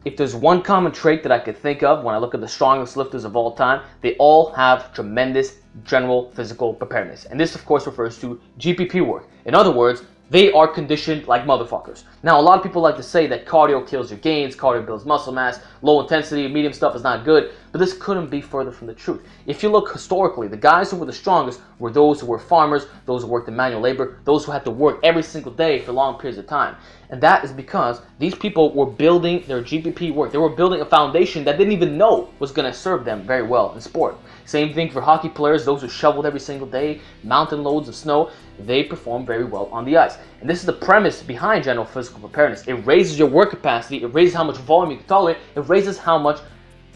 if there's one common trait that I could think of when I look at the strongest lifters of all time, they all have tremendous general physical preparedness. And this, of course, refers to GPP work. In other words, they are conditioned like motherfuckers. Now, a lot of people like to say that cardio kills your gains, cardio builds muscle mass, low intensity, medium stuff is not good, but this couldn't be further from the truth. If you look historically, the guys who were the strongest were those who were farmers, those who worked in manual labor, those who had to work every single day for long periods of time. And that is because these people were building their GPP work. They were building a foundation that didn't even know was going to serve them very well in sport. Same thing for hockey players, those who shoveled every single day, mountain loads of snow, they perform very well on the ice. And this is the premise behind general physical preparedness. It raises your work capacity, it raises how much volume you can tolerate, it raises how much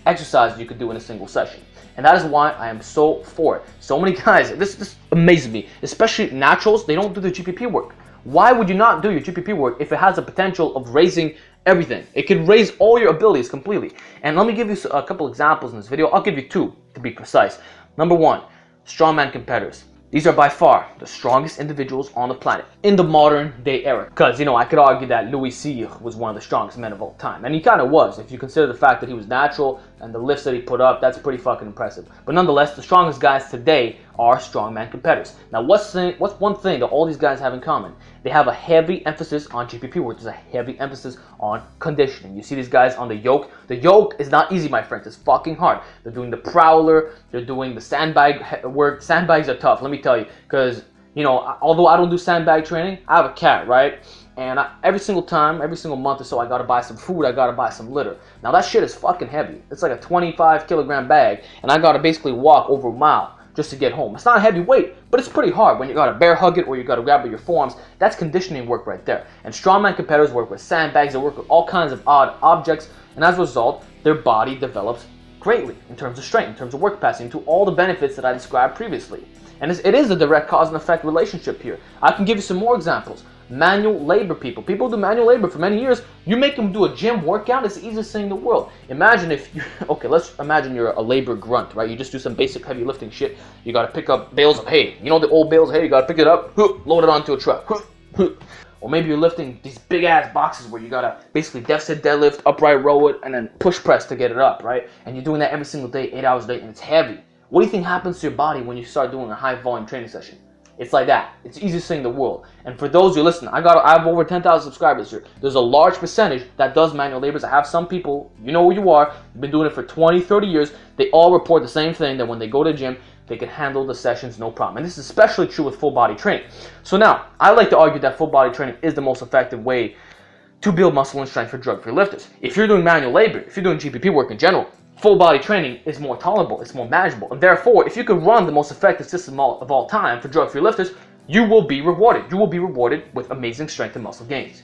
exercise you can do in a single session. And that is why I am so for it. So many guys, this amazes me, especially naturals, they don't do the GPP work. Why would you not do your GPP work if it has the potential of raising everything? It can raise all your abilities completely. And let me give you a couple examples in this video. I'll give you two to be precise. Number one, strongman competitors. These are by far the strongest individuals on the planet in the modern day era. Because, you know, I could argue that Louis Cyr was one of the strongest men of all time. And he kind of was. If you consider the fact that he was natural and the lifts that he put up, that's pretty fucking impressive. But nonetheless, the strongest guys today are strongman competitors. Now, what's one thing that all these guys have in common? They have a heavy emphasis on GPP work. There's a heavy emphasis on conditioning. You see these guys on the yoke. The yoke is not easy, my friends. It's fucking hard. They're doing the prowler. They're doing the sandbag work. Sandbags are tough, let me tell you. Because, you know, although I don't do sandbag training, I have a cat, right? And every single time, every single month or so, I gotta buy some food, I gotta buy some litter. Now that shit is fucking heavy. It's like a 25 kilogram bag, and I gotta basically walk over a mile just to get home. It's not a heavy weight, but it's pretty hard when you gotta bear hug it or you gotta grab it with your forearms. That's conditioning work right there. And strongman competitors work with sandbags, they work with all kinds of odd objects, and as a result, their body develops greatly in terms of strength, in terms of work capacity, into all the benefits that I described previously. And it is a direct cause and effect relationship here. I can give you some more examples. Manual labor people. People do manual labor for many years. You make them do a gym workout, it's the easiest thing in the world. Imagine if you, okay, let's imagine you're a labor grunt, right? You just do some basic heavy lifting shit. You gotta pick up bales of hay. You know the old bales of hay, you gotta pick it up, load it onto a truck. Or maybe you're lifting these big ass boxes where you gotta basically deficit deadlift, upright row it, and then push press to get it up, right? And you're doing that every single day, 8 hours a day, and it's heavy. What do you think happens to your body when you start doing a high volume training session? It's like that. It's the easiest thing in the world. And for those who listen, I have over 10,000 subscribers here. There's a large percentage that does manual labors. I have some people, you know who you are, you've been doing it for 20, 30 years. They all report the same thing, that when they go to the gym, they can handle the sessions no problem. And this is especially true with full body training. So now, I like to argue that full body training is the most effective way to build muscle and strength for drug-free lifters. If you're doing manual labor, if you're doing GPP work in general, full body training is more tolerable, it's more manageable. And therefore, if you can run the most effective system of all time for drug-free lifters, you will be rewarded. You will be rewarded with amazing strength and muscle gains.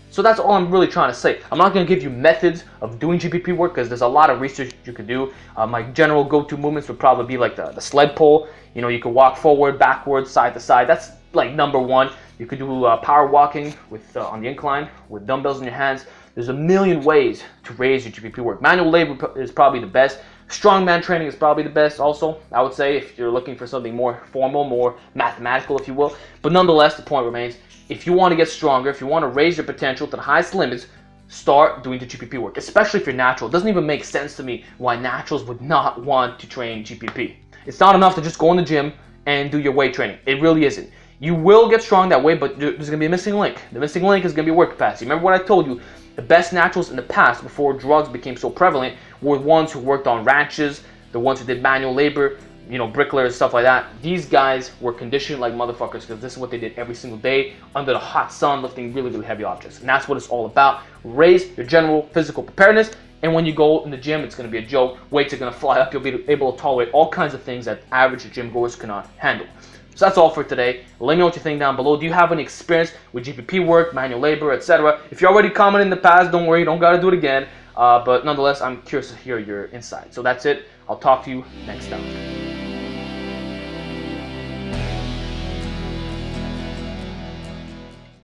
So that's all I'm really trying to say. I'm not going to give you methods of doing GPP work because there's a lot of research you could do. My general go-to movements would probably be like the sled pull. You know, you could walk forward, backwards, side to side. That's like number one. You could do power walking with on the incline with dumbbells in your hands. There's a million ways to raise your GPP work. Manual labor is probably the best. Strongman training is probably the best also, I would say, if you're looking for something more formal, more mathematical, if you will. But nonetheless, the point remains, if you want to get stronger, if you want to raise your potential to the highest limits, start doing the GPP work, especially if you're natural. It doesn't even make sense to me why naturals would not want to train GPP. It's not enough to just go in the gym and do your weight training. It really isn't. You will get strong that way, but there's going to be a missing link. The missing link is going to be work capacity. Remember what I told you? The best naturals in the past, before drugs became so prevalent, were the ones who worked on ranches, the ones who did manual labor, you know, bricklayers, stuff like that. These guys were conditioned like motherfuckers because this is what they did every single day under the hot sun, lifting really, really heavy objects. And that's what it's all about. Raise your general physical preparedness. And when you go in the gym, it's going to be a joke. Weights are going to fly up. You'll be able to tolerate all kinds of things that average gym goers cannot handle. So that's all for today. Let me know what you think down below. Do you have any experience with GPP work, manual labor, etc.? If you already commented in the past, don't worry, you don't got to do it again. But nonetheless, I'm curious to hear your insight. So that's it. I'll talk to you next time.